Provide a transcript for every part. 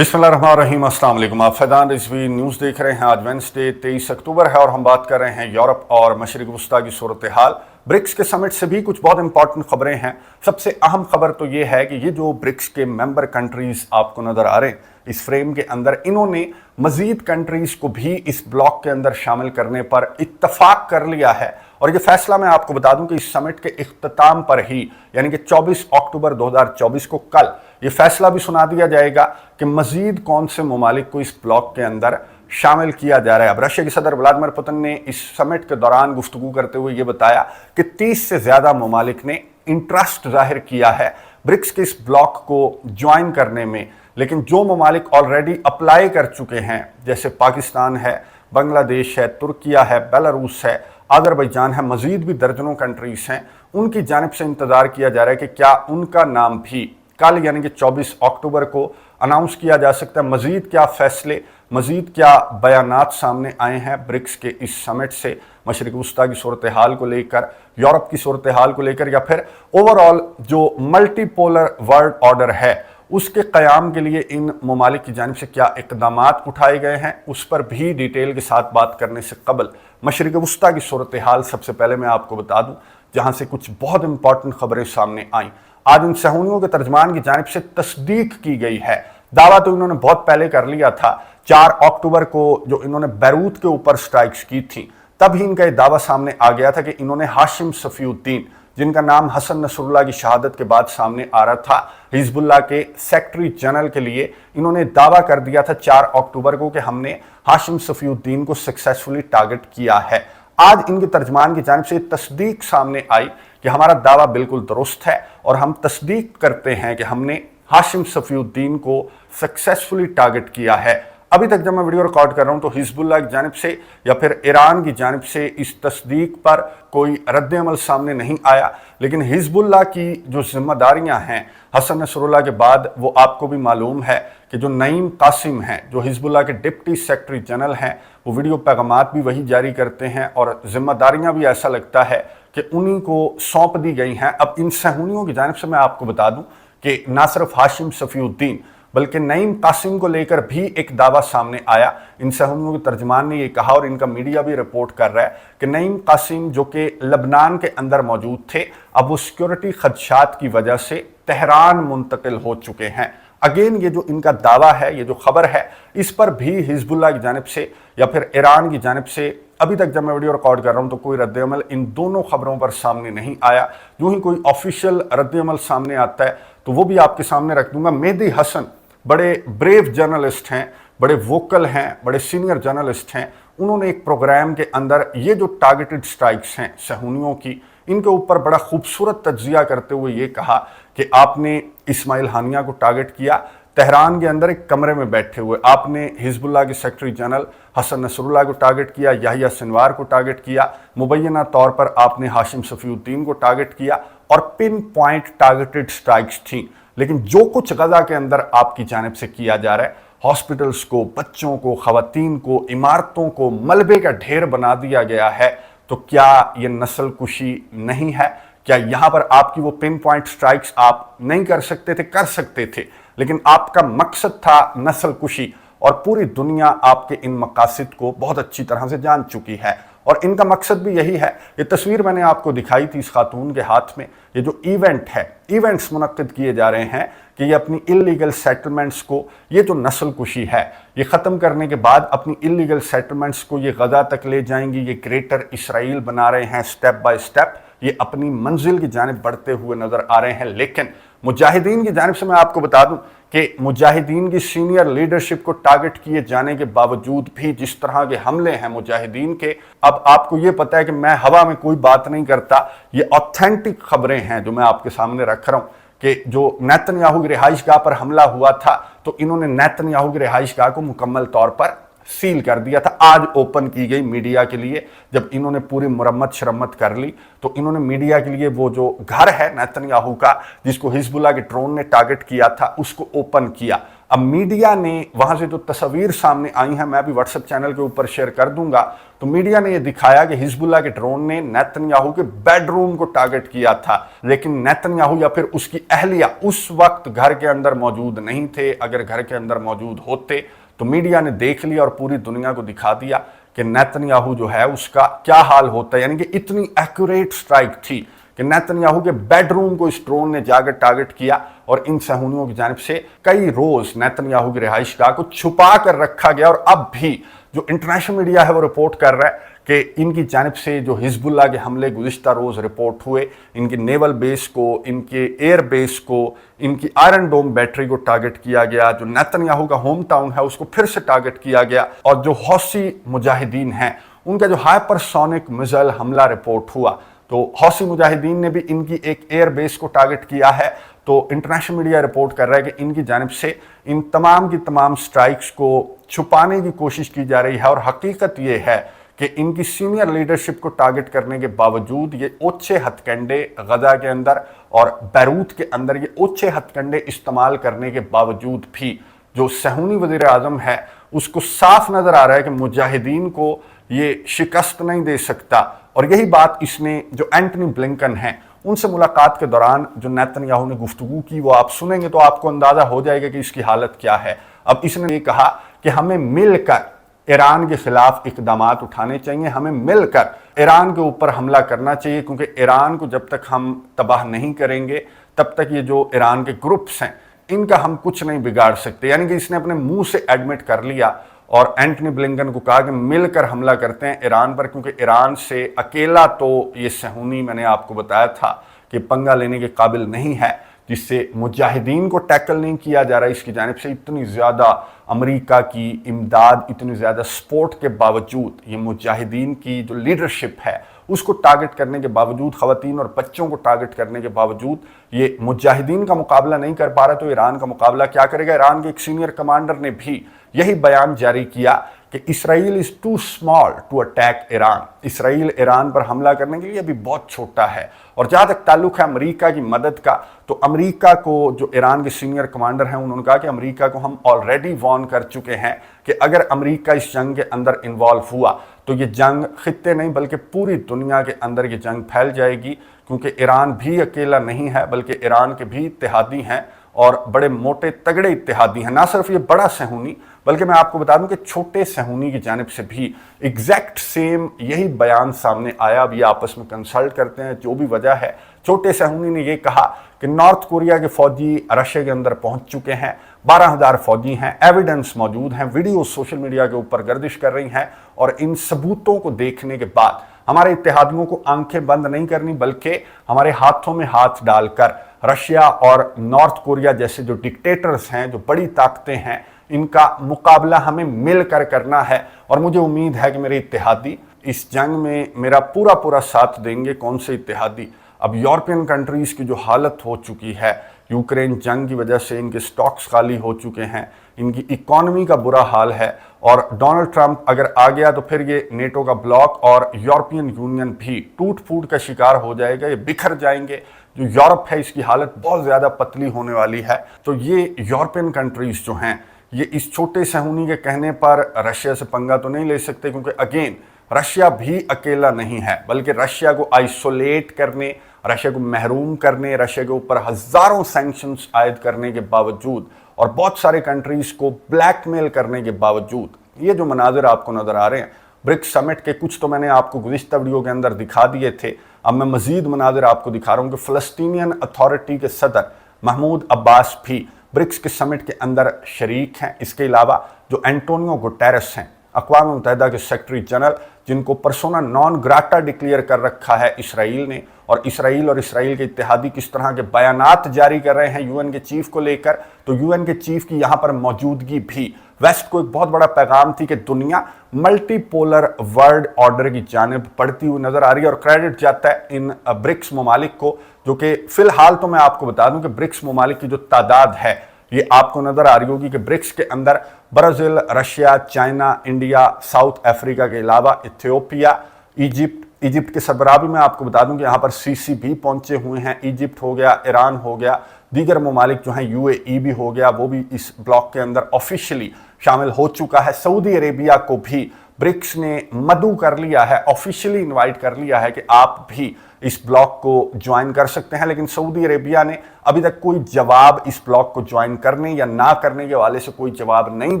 बिस्मिल्लाहिर्रहमानिर्रहीम, अस्सलाम वालेकुम। आप फैजान रिजवी न्यूज़ देख रहे हैं। आज वेंसडे 23 अक्टूबर है और हम बात कर रहे हैं यूरोप और मशरिक वस्ता की सूरत हाल। ब्रिक्स के समिट से भी कुछ बहुत इंपॉर्टेंट खबरें हैं। सबसे अहम खबर तो ये है कि ये जो ब्रिक्स के मेंबर कंट्रीज आपको नज़र आ रहे हैं इस फ्रेम के अंदर, इन्होंने मजीद कंट्रीज को भी इस ब्लॉक के अंदर शामिल करने पर इत्तफाक कर लिया है। और ये फैसला मैं आपको बता दूं कि इस समिट के इख्तिताम पर ही, यानी कि 24 अक्टूबर 2024 को कल ये फैसला भी सुना दिया जाएगा कि मजीद कौन से ममालिक को इस ब्लॉक के अंदर शामिल किया जा रहा है। अब रशिया के सदर व्लादिमीर पुतिन ने इस समिट के दौरान गुफ्तगू करते हुए ये बताया कि 30 से ज्यादा ममालिक ने इंटरेस्ट जाहिर किया है ब्रिक्स के इस ब्लॉक को ज्वाइन करने में। लेकिन जो ममालिक ऑलरेडी अप्लाई कर चुके हैं, जैसे पाकिस्तान है, बांग्लादेश है, तुर्किया है, बेलारूस है, अजरबैजान है, मजीद भी दर्जनों कंट्रीज हैं, उनकी जानिब से इंतजार किया जा रहा है कि क्या उनका नाम भी कल यानी कि 24 अक्टूबर को अनाउंस किया जा सकता है। मजीद क्या फैसले, मजीद क्या बयानात सामने आए हैं ब्रिक्स के इस समिट से, मशरिक वस्ता की सूरत हाल को लेकर, यूरोप की सूरत हाल को लेकर, या फिर ओवरऑल जो मल्टीपोलर वर्ल्ड ऑर्डर है उसके क़याम के लिए इन ममालिक की जानिब से क्या इक़दामात उठाए गए हैं, उस पर भी डिटेल के साथ बात करने से कबल मशरिक वस्ता की सूरत हाल सबसे पहले मैं आपको बता दूं, जहां से कुछ बहुत इंपॉर्टेंट खबरें सामने आई। आज इन सहूनियों के तर्जमान की जानिब से तस्दीक की गई है। दावा तो इन्होंने बहुत पहले कर लिया था, 4 अक्टूबर को जो इन्होंने बैरूत के ऊपर स्ट्राइक्स की थी, तब ही इनका ये दावा सामने आ गया था कि इन्होंने हाशिम सफीउद्दीन, जिनका नाम हसन नसरुल्लाह की शहादत के बाद सामने आ रहा था, हिजबुल्लाह के सेक्रेटरी जनरल के लिए इन्होंने दावा कर दिया था 4 अक्टूबर को कि हमने हाशिम सफीउद्दीन को सक्सेसफुली टारगेट किया है। आज इनके तर्जमान की जानिब से तस्दीक सामने आई कि हमारा दावा बिल्कुल दुरुस्त है और हम तस्दीक करते हैं कि हमने हाशिम सफीउद्दीन को सक्सेसफुली टारगेट किया है। अभी तक जब मैं वीडियो रिकॉर्ड कर रहा हूं तो हिजबुल्लाह की जानिब से या फिर ईरान की जानिब से इस तस्दीक पर कोई रद्द अमल सामने नहीं आया। लेकिन हिजबुल्लाह की जो जिम्मेदारियां हैं हसन नसरुल्लाह के बाद, वो आपको भी मालूम है कि जो नईम कासिम हैं, जो हिजबुल्लाह के डिप्टी सेक्रेटरी जनरल हैं, वो वीडियो पैगामात भी वही जारी करते हैं और जिम्मेदारियां भी ऐसा लगता है कि उन्हीं को सौंप दी गई हैं। अब इन सहूनियों की जानिब से मैं आपको बता दूं कि ना सिर्फ हाशिम सफीउद्दीन बल्कि नईम कासिम को लेकर भी एक दावा सामने आया। इन सहूनियों के तर्जमान ने यह कहा और इनका मीडिया भी रिपोर्ट कर रहा है कि नईम कासिम जो कि लबनान के अंदर मौजूद थे, अब वो सिक्योरिटी खदशात की वजह से तेहरान मुंतकिल हो चुके हैं। अगेन ये जो इनका दावा है, ये जो खबर है, इस पर भी हिजबुल्लाह की जानिब से या फिर ईरान की जानिब से अभी तक जब मैं वीडियो रिकॉर्ड कर रहा हूं तो कोई रद्द अमल इन दोनों खबरों पर सामने नहीं आया। जो ही कोई ऑफिशियल रद्द अमल सामने आता है तो वो भी आपके सामने रख दूंगा। मेहदी हसन बड़े ब्रेव जर्नलिस्ट हैं, बड़े वोकल हैं, बड़े सीनियर जर्नलिस्ट हैं। उन्होंने एक प्रोग्राम के अंदर ये जो टारगेटेड स्ट्राइक्स हैं सहूनियों की, इनके ऊपर बड़ा खूबसूरत तज्जिया करते हुए ये कहा कि आपने इस्माइल हानिया को टारगेट किया, तेहरान के अंदर एक कमरे में बैठे हुए आपने हिजबुल्लाह के सेक्रेटरी जनरल हसन नसरुल्लाह को टारगेट किया, याहिया सिनवार को टारगेट किया, मुबैना तौर पर आपने हाशिम सफीउद्दीन को टारगेट किया और पिन पॉइंट टारगेटेड स्ट्राइक्स थी। लेकिन जो कुछ गजा के अंदर आपकी जानिब से किया जा रहा है, हॉस्पिटल्स को, बच्चों को, खवातीन को, इमारतों को मलबे का ढेर बना दिया गया है, तो क्या ये नस्ल कुशी नहीं है? क्या यहां पर आपकी वो पिन पॉइंट स्ट्राइक्स आप नहीं कर सकते थे? कर सकते थे, लेकिन आपका मकसद था नस्ल कुशी और पूरी दुनिया आपके इन मकासद को बहुत अच्छी तरह से जान चुकी है और इनका मकसद भी यही है। ये तस्वीर मैंने आपको दिखाई थी इस खातून के हाथ में। ये जो इवेंट है, इवेंट्स मुनक्किद किए जा रहे हैं कि ये अपनी इलीगल सेटलमेंट्स को, ये जो नस्ल कुशी है, ये ख़त्म करने के बाद अपनी इलीगल सेटलमेंट्स को ये गजा तक ले जाएंगी। ये ग्रेटर इसराइल बना रहे हैं, स्टेप बाय स्टेप ये अपनी मंजिल की जानिब बढ़ते हुए नजर आ रहे हैं। लेकिन मुजाहिदीन की जानिब से मैं आपको बता दूं कि मुजाहिदीन की सीनियर लीडरशिप को टारगेट किए जाने के बावजूद भी जिस तरह के हमले हैं मुजाहिदीन के, अब आपको ये पता है कि मैं हवा में कोई बात नहीं करता, ये ऑथेंटिक खबरें हैं जो मैं आपके सामने रख रहा हूं कि जो नेतन्याहू की रिहाइशगाह पर हमला हुआ था तो इन्होंने नेतन्याहू की रिहाइशगाह को मुकम्मल तौर पर सील कर दिया था। आज ओपन की गई मीडिया के लिए, जब इन्होंने पूरी मुरम्मत शरम्मत कर ली तो इन्होंने मीडिया के लिए वो जो घर है नेतन्याहू का, जिसको हिजबुल्लाह के ड्रोन ने टारगेट किया था, उसको ओपन किया। अब मीडिया ने वहां से जो तस्वीर सामने आई हैं, मैं भी व्हाट्सएप चैनल के ऊपर शेयर कर दूंगा, तो मीडिया ने यह दिखाया कि हिजबुल्लाह के ड्रोन ने नेतन्याहू के बेडरूम को टारगेट किया था, लेकिन नेतन्याहू या फिर उसकी अहलिया उस वक्त घर के अंदर मौजूद नहीं थे। अगर घर के अंदर मौजूद होते तो मीडिया ने देख लिया और पूरी दुनिया को दिखा दिया कि नेतन्याहू जो है उसका क्या हाल होता है। यानी कि इतनी एक्यूरेट स्ट्राइक थी कि नेतन्याहू के बेडरूम को इस ड्रोन ने जाकर टारगेट किया और इन सहूनियों की जानिब से कई रोज नेतन्याहू की रिहाइशगाह को छुपा कर रखा गया। और अब भी जो इंटरनेशनल मीडिया है वो रिपोर्ट कर रहा है कि इनकी जानिब से जो हिजबुल्लाह के हमले गुज़िश्ता रोज रिपोर्ट हुए, इनके नेवल बेस को, इनके एयर बेस को, इनकी आयरन डोम बैटरी को टारगेट किया गया। जो नेतन्याहू का होम टाउन है उसको फिर से टारगेट किया गया। और जो हौसी मुजाहिदीन हैं उनका जो हाइपरसोनिक मिसाइल हमला रिपोर्ट हुआ, तो हौसी मुजाहिदीन ने भी इनकी एक एयर बेस को टारगेट किया है। तो इंटरनेशनल मीडिया रिपोर्ट कर रहा है कि इनकी जानिब से इन तमाम की तमाम स्ट्राइक्स को छुपाने की कोशिश की जा रही है। और हकीकत ये है कि इनकी सीनियर लीडरशिप को टारगेट करने के बावजूद ये ओछे हथकंडे गजा के अंदर और बैरूत के अंदर ये ओछे हथकंडे इस्तेमाल करने के बावजूद भी जो सहूनी वज़ीर आज़म है उसको साफ नजर आ रहा है कि मुजाहिदीन को ये शिकस्त नहीं दे सकता। और यही बात इसने जो एंटनी ब्लिंकन हैं उनसे मुलाकात के दौरान जो नेतन्याहू ने गुफ्तगू की वो आप सुनेंगे तो आपको अंदाजा हो जाएगा कि इसकी हालत क्या है। अब इसने ये कहा कि हमें मिलकर ईरान के खिलाफ इकदामात उठाने चाहिए, हमें मिलकर ईरान के ऊपर हमला करना चाहिए, क्योंकि ईरान को जब तक हम तबाह नहीं करेंगे तब तक ये जो ईरान के ग्रुप्स हैं इनका हम कुछ नहीं बिगाड़ सकते। यानी कि इसने अपने मुंह से एडमिट कर लिया और एंटनी ब्लिंकन को कहा कि मिलकर हमला करते हैं ईरान पर, क्योंकि ईरान से अकेला तो ये सहूनी, मैंने आपको बताया था कि पंगा लेने के काबिल नहीं है, जिससे मुजाहिदीन को टैकल नहीं किया जा रहा। इसकी जानिब से इतनी ज़्यादा अमेरिका की इमदाद, इतनी ज़्यादा सपोर्ट के बावजूद ये मुजाहिदीन की जो लीडरशिप है उसको टारगेट करने के बावजूद, ख़वातीन और बच्चों को टारगेट करने के बावजूद ये मुजाहिदीन का मुकाबला नहीं कर पा रहा, तो ईरान का मुकाबला क्या करेगा। ईरान के एक सीनियर कमांडर ने भी यही बयान जारी किया कि Israel is too small to attack Iran. Israel Iran पर हमला करने के लिए अभी बहुत छोटा है। और जहाँ तक ताल्लुक है अमेरिका की मदद का, तो अमेरिका को जो ईरान के सीनियर कमांडर हैं उन्होंने कहा कि अमेरिका को हम ऑलरेडी वार्न कर चुके हैं कि अगर अमेरिका इस जंग के अंदर इन्वॉल्व हुआ तो ये जंग खित्ते नहीं बल्कि पूरी दुनिया के अंदर ये जंग फैल जाएगी, क्योंकि ईरान भी अकेला नहीं है बल्कि ईरान के भी इत्तेहादी हैं और बड़े मोटे तगड़े इत्तेहादी हैं। ना सिर्फ ये बड़ा सहूनी बल्कि मैं आपको बता दूं कि छोटे सहूनी की जानिब से भी एग्जैक्ट सेम यही बयान सामने आया। अब ये आपस में कंसल्ट करते हैं, जो भी वजह है। छोटे सहूनी ने ये कहा कि नॉर्थ कोरिया के फौजी रशिया के अंदर पहुंच चुके हैं, 12,000 फौजी हैं, एविडेंस मौजूद हैं, वीडियो सोशल मीडिया के ऊपर गर्दिश कर रही हैं। और इन सबूतों को देखने के बाद हमारे इत्तेहादियों को आंखें बंद नहीं करनी बल्कि हमारे हाथों में हाथ डालकर रशिया और नॉर्थ कोरिया जैसे जो डिक्टेटर्स हैं, जो बड़ी ताकतें हैं, इनका मुकाबला हमें मिलकर करना है। और मुझे उम्मीद है कि मेरे इत्तेहादी इस जंग में मेरा पूरा पूरा साथ देंगे। कौन से इत्तेहादी? अब यूरोपियन कंट्रीज़ की जो हालत हो चुकी है यूक्रेन जंग की वजह से, इनके स्टॉक्स खाली हो चुके हैं, इनकी इकॉनमी का बुरा हाल है। और डोनाल्ड ट्रंप अगर आ गया तो फिर ये नेटो का ब्लॉक और यूरोपियन यूनियन भी टूट फूट का शिकार हो जाएगा, ये बिखर जाएंगे। जो यूरोप है इसकी हालत बहुत ज़्यादा पतली होने वाली है। तो ये यूरोपियन कंट्रीज़ जो हैं ये इस छोटे सहूनी के कहने पर रशिया से पंगा तो नहीं ले सकते, क्योंकि अगेन रशिया भी अकेला नहीं है बल्कि रशिया को आइसोलेट करने, रशिया को महरूम करने, रशिया के ऊपर हज़ारों सैंक्शंस आयद करने के बावजूद और बहुत सारे कंट्रीज़ को ब्लैकमेल करने के बावजूद ये जो मनाजिर आपको नज़र आ रहे हैं ब्रिक्स समिट के, कुछ तो मैंने आपको गुज़िश्ता वीडियो के अंदर दिखा दिए थे, अब मैं मज़ीद मनाजिर आपको दिखा रहा हूँ कि फ़लस्तीनियन अथॉरिटी के सदर महमूद अब्बास भी ब्रिक्स के समिट के अंदर शरीक हैं। इसके अलावा जो एंटोनियो गुटेरेस हैं, अक़वाम मुत्तहिदा के सेक्रेटरी जनरल, जिनको पर्सोना नॉन ग्राटा डिक्लेयर कर रखा है इसराइल ने, और इसराइल के इत्तेहादी किस तरह के बयानात जारी कर रहे हैं यूएन के चीफ को लेकर, तो यूएन के चीफ की यहाँ पर मौजूदगी भी वेस्ट को एक बहुत बड़ा पैगाम थी कि दुनिया मल्टीपोलर वर्ल्ड ऑर्डर की जानिब बढ़ती हुई नजर आ रही है। और क्रेडिट जाता है इन ब्रिक्स ममालिक को, जो कि फिलहाल तो मैं आपको बता दूं कि ब्रिक्स ममालिक की जो तादाद है ये आपको नजर आ रही होगी कि ब्रिक्स के अंदर Brazil, Russia, China, India, south Africa के अलावा इथियोपिया, इजिप्ट के सरबराह भी मैं आपको बता दूं कि यहाँ पर सीसी भी पहुंचे हुए हैं। इजिप्ट हो गया, ईरान हो गया, दीगर ममालिक जो हैं UAE भी हो गया, वो भी इस ब्लॉक के अंदर ऑफिशियली शामिल हो चुका है। सऊदी अरेबिया को भी ब्रिक्स ने मदऊ कर लिया है, ऑफिशियली इनवाइट कर लिया है कि आप भी इस ब्लॉक को ज्वाइन कर सकते हैं। लेकिन सऊदी अरेबिया ने अभी तक कोई जवाब इस ब्लॉक को ज्वाइन करने या ना करने के हवाले से कोई जवाब नहीं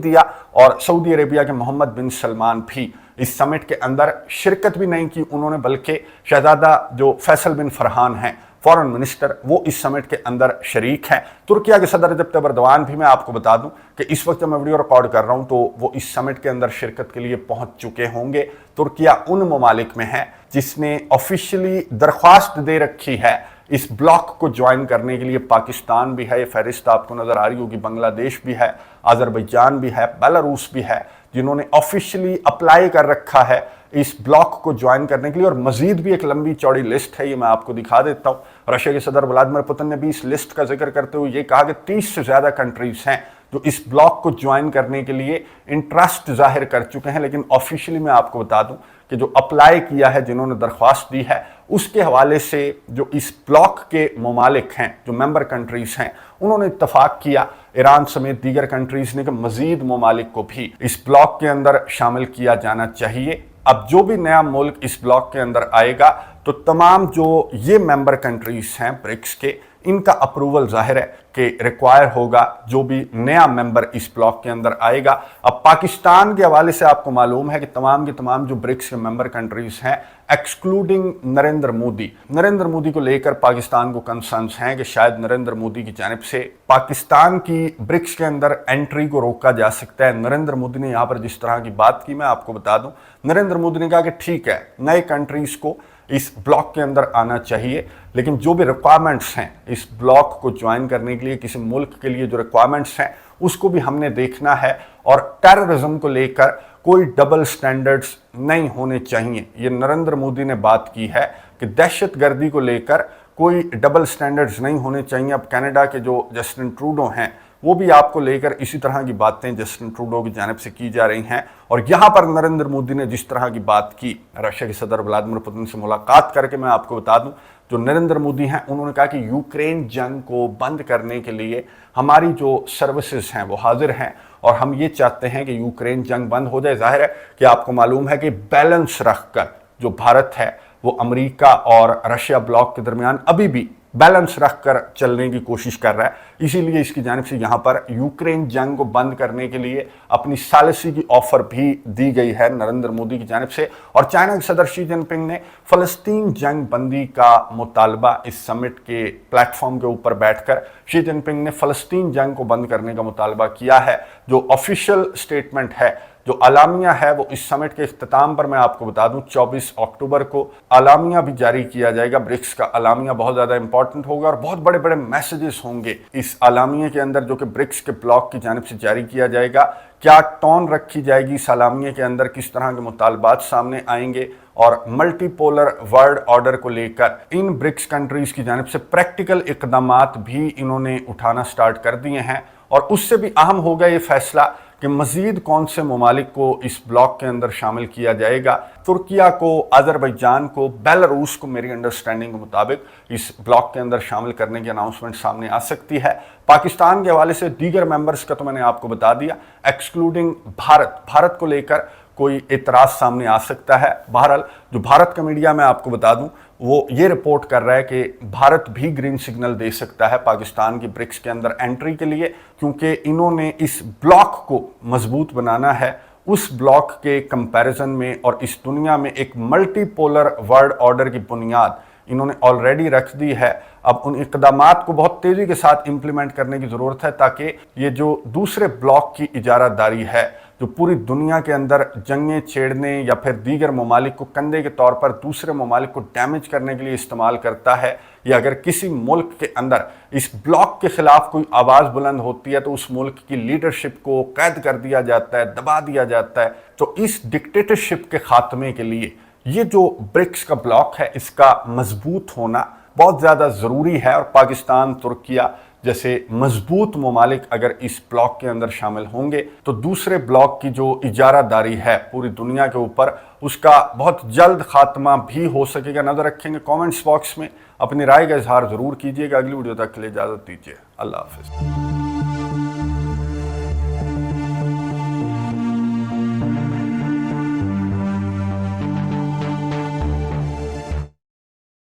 दिया। और सऊदी अरेबिया के मोहम्मद बिन सलमान भी इस समिट के अंदर शिरकत भी नहीं की उन्होंने, बल्कि शहजादा जो फैसल बिन फरहान हैं फॉरेन मिनिस्टर, वो इस समिट के अंदर शरीक हैं। तुर्किया के सदर रजब तैयब एर्दोगान भी, मैं आपको बता दूं कि इस वक्त जब मैं वीडियो रिकॉर्ड कर रहा हूं तो वो इस समिट के अंदर शिरकत के लिए पहुंच चुके होंगे। तुर्किया उन ममालिक में है जिसने ऑफिशियली दरख्वास्त दे रखी है इस ब्लॉक को ज्वाइन करने के लिए। पाकिस्तान भी है, ये फहरिस्त आपको नजर आ रही होगी, बांग्लादेश भी है, अजरबैजान भी है, बेलारूस भी है, जिन्होंने ऑफिशियली अप्लाई कर रखा है इस ब्लॉक को ज्वाइन करने के लिए। और मजीद भी एक लंबी चौड़ी लिस्ट है, ये मैं आपको दिखा देता हूं। रशिया के सदर व्लादिमीर पुतिन ने भी इस लिस्ट का जिक्र करते हुए ये कहा कि 30 से ज्यादा कंट्रीज हैं जो इस ब्लॉक को ज्वाइन करने के लिए इंटरेस्ट जाहिर कर चुके हैं। लेकिन ऑफिशियली मैं आपको बता दूं कि जो अप्लाई किया है, जिन्होंने दरख्वास्त दी है, उसके हवाले से जो इस ब्लॉक के ममालिक हैं, जो मेंबर कंट्रीज हैं, उन्होंने इत्तफाक किया, ईरान समेत दीगर कंट्रीज ने, कि मजीद ममालिक को भी इस ब्लॉक के अंदर शामिल किया जाना चाहिए। अब जो भी नया मुल्क इस ब्लॉक के अंदर आएगा तो तमाम जो ये मेंबर कंट्रीज हैं ब्रिक्स के, इनका अप्रूवल जाहिर है कि रिक्वायर होगा जो भी नया मेंबर इस ब्लॉक के अंदर आएगा। अब पाकिस्तान के हवाले से आपको मालूम है कि तमाम के तमाम जो ब्रिक्स के मेंबर कंट्रीज हैं, एक्सक्लूडिंग नरेंद्र मोदी को लेकर पाकिस्तान को कंसर्न्स हैं कि शायद नरेंद्र मोदी की जानिब से पाकिस्तान की ब्रिक्स के अंदर एंट्री को रोका जा सकता है। नरेंद्र मोदी ने यहाँ पर जिस तरह की बात की, मैं आपको बता दूं, नरेंद्र मोदी ने कहा कि ठीक है, नए कंट्रीज को इस ब्लॉक के अंदर आना चाहिए, लेकिन जो भी रिक्वायरमेंट्स हैं इस ब्लॉक को ज्वाइन करने के लिए, किसी मुल्क के लिए जो रिक्वायरमेंट्स हैं उसको भी हमने देखना है। और टेररिज्म को लेकर कोई डबल स्टैंडर्ड्स नहीं होने चाहिए। ये नरेंद्र मोदी ने बात की है कि दहशतगर्दी को लेकर कोई डबल स्टैंडर्ड्स नहीं होने चाहिए। अब कनाडा के जो जस्टिन ट्रूडो हैं, वो भी आपको लेकर इसी तरह की बातें जस्टिन ट्रूडो की जानिब से की जा रही हैं। और यहाँ पर नरेंद्र मोदी ने जिस तरह की बात की रशिया के सदर व्लादिमीर पुतिन से मुलाकात करके, मैं आपको बता दूं, जो नरेंद्र मोदी हैं उन्होंने कहा कि यूक्रेन जंग को बंद करने के लिए हमारी जो सर्विसेज हैं वो हाजिर हैं और हम ये चाहते हैं कि यूक्रेन जंग बंद हो जाए। जाहिर है कि आपको मालूम है कि बैलेंस रखकर जो भारत है वो अमेरिका और रशिया ब्लॉक के दरमियान अभी भी बैलेंस रखकर चलने की कोशिश कर रहा है। इसीलिए इसकी जानिब से यहाँ पर यूक्रेन जंग को बंद करने के लिए अपनी सालिसी की ऑफर भी दी गई है नरेंद्र मोदी की जानिब से। और चाइना के सदर शी जिनपिंग ने फलस्तीन जंग बंदी का मुतालबा इस समिट के प्लेटफॉर्म के ऊपर बैठकर शी जिनपिंग ने फलस्तीन जंग को बंद करने का मुतालबा किया है। जो ऑफिशियल स्टेटमेंट है, जो अलामिया है, वो इस समिट के इख्तिताम पर मैं आपको बता दूं 24 अक्टूबर को अलामिया भी जारी किया जाएगा। ब्रिक्स का अलामिया बहुत ज़्यादा इंपॉर्टेंट होगा और बहुत बड़े बड़े मैसेजेस होंगे इस अलामिया के अंदर, जो कि ब्रिक्स के ब्लॉक की जानिब से जारी किया जाएगा। क्या टोन रखी जाएगी इस अलामिया के अंदर, किस तरह के मुतालबात सामने आएंगे और मल्टीपोलर वर्ल्ड ऑर्डर को लेकर इन ब्रिक्स कंट्रीज की जानिब से प्रैक्टिकल इकदामात भी इन्होंने उठाना स्टार्ट कर दिए हैं। और उससे भी अहम होगा ये फैसला कि मजीद कौन से ममालिक को इस ब्लॉक के अंदर शामिल किया जाएगा। तुर्किया को, अजरबैजान को, बेलारूस को मेरी अंडरस्टैंडिंग के मुताबिक इस ब्लॉक के अंदर शामिल करने की अनाउंसमेंट सामने आ सकती है। पाकिस्तान के हवाले से दीगर मेंबर्स का तो मैंने आपको बता दिया, एक्सक्लूडिंग भारत को लेकर कोई एतराज़ सामने आ सकता है। बहरहाल जो भारत का मीडिया मैं आपको बता दूं, वो ये रिपोर्ट कर रहा है कि भारत भी ग्रीन सिग्नल दे सकता है पाकिस्तान की ब्रिक्स के अंदर एंट्री के लिए, क्योंकि इन्होंने इस ब्लॉक को मजबूत बनाना है उस ब्लॉक के कंपैरिजन में। और इस दुनिया में एक मल्टीपोलर वर्ल्ड ऑर्डर की बुनियाद इन्होंने ऑलरेडी रख दी है। अब उन इक़दामात को बहुत तेज़ी के साथ इम्प्लीमेंट करने की ज़रूरत है, ताकि ये जो दूसरे ब्लॉक की इजारादारी है, जो पूरी दुनिया के अंदर जंगें छेड़ने या फिर दीगर ममालिक को कंधे के तौर पर दूसरे ममालिक को डैमेज करने के लिए इस्तेमाल करता है, या अगर किसी मुल्क के अंदर इस ब्लॉक के खिलाफ कोई आवाज़ बुलंद होती है तो उस मुल्क की लीडरशिप को कैद कर दिया जाता है, दबा दिया जाता है। तो इस डिक्टेटरशिप के खात्मे के लिए ये जो ब्रिक्स का ब्लॉक है, इसका मजबूत होना बहुत ज़्यादा ज़रूरी है। और पाकिस्तान, तुर्किया جیسے مضبوط ممالک اگر اس بلاک کے اندر شامل ہوں گے تو دوسرے بلاک کی جو اجارہ داری ہے پوری دنیا کے اوپر اس کا بہت جلد خاتمہ بھی ہو سکے گا۔ نظر رکھیں گے کامنٹس باکس میں، اپنی رائے کا اظہار ضرور کیجیے گا۔ اگلی ویڈیو تک کے لیے اجازت دیجیے، اللہ حافظ۔